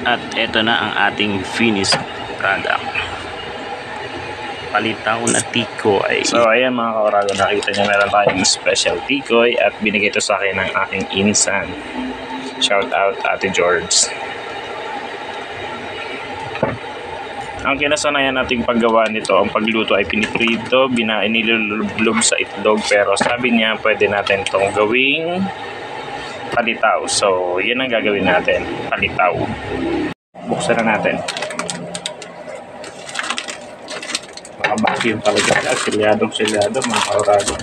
At ito na ang ating finished product. Palitaw na tikoy. So ayan mga kaurago, nakita nyo meron tayong special tikoy at binigay ito sa akin ng aking insan. Shout out Ate George. Ang kinasanayan nating paggawa nito, ang pagluto ay piniprito, inilulublog sa itlog, pero sabi niya pwede natin itong gawing palitaw. So yun ang gagawin natin, palitaw. Buksan na natin. Vacuum talaga, silyadong mga kaurago.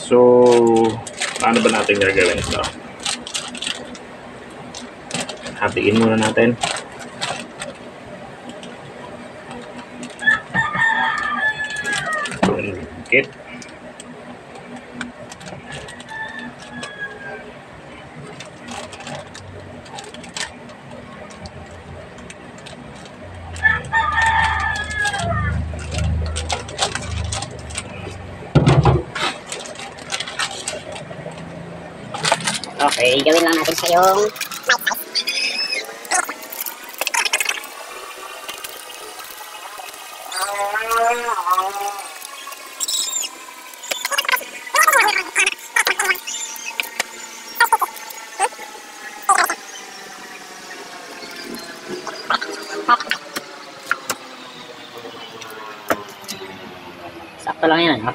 So, paano ba natin gagawin ito? Hatiin muna natin. Okay. Okay, gawin lang natin sa yung sakto lang yan, no?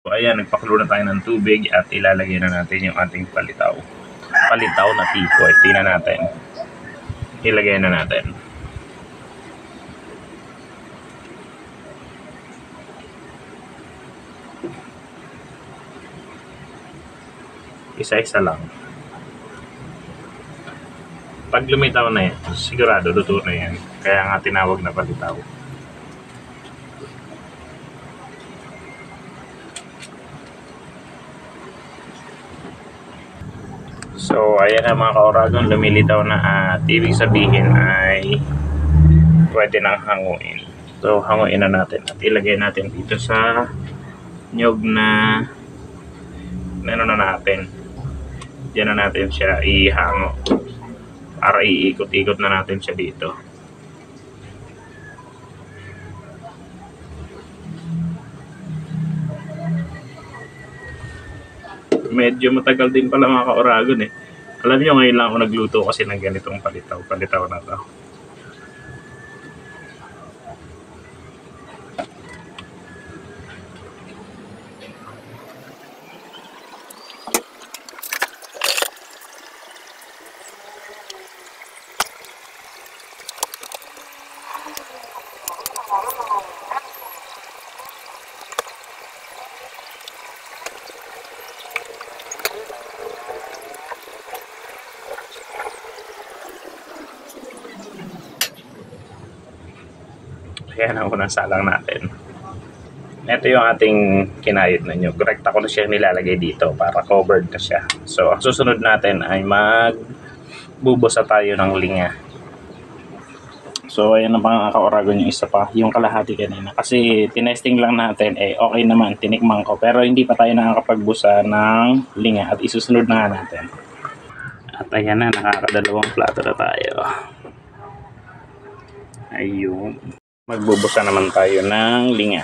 So ayan, nagpakulo na tayo ng tubig at ilalagay na natin yung ating palitaw. Palitaw na tikoy. Tingnan natin. Ilagay na natin. Isa-isa lang. Pag lumitaw na yan, sigurado luto na yan. Kaya nga tinawag na palitaw. So ayan na mga kauragon, lumilitaw na at ibig sabihin ay pwede nang hanguin. So hanguin na natin at ilagay natin dito sa nyog na meron na natin. Diyan na natin siya ihango para iikot-ikot na natin siya dito. Medyo matagal din pala mga kauragon eh. Alam nyo, ngayon lang ako nagluto kasi ng ganitong palitaw na to. Ayan ang unang salang natin. Ito yung ating kinayod na nyug. Rekta ko na siya nilalagay dito para covered na siya. So, ang susunod natin ay magbubusa tayo ng linga. So, ayan ang mga kauragon yung isa pa. Yung kalahati kanina. Kasi tinesting lang natin, okay naman, tinikman ko. Pero hindi pa tayo nakakapagbusa ng linga at isusunod na nga natin. At ayan na, nakakadalawang plato na tayo. Ayun. Magbubusa naman tayo ng linga.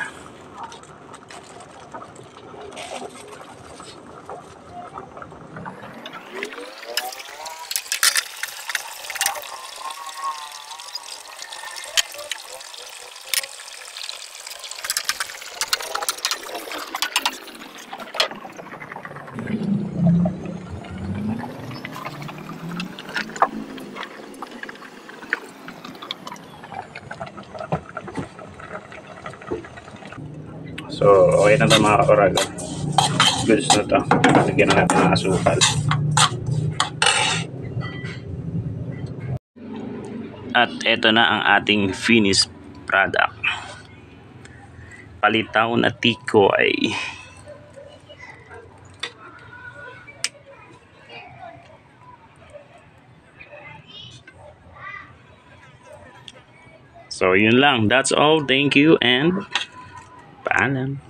So, okay na ito mga kauragon. Goods na to. Lagyan na natin ng asukal. At eto na ang ating finished product. Palitaw na tikoy. So, yun lang. That's all. Thank you and paalam.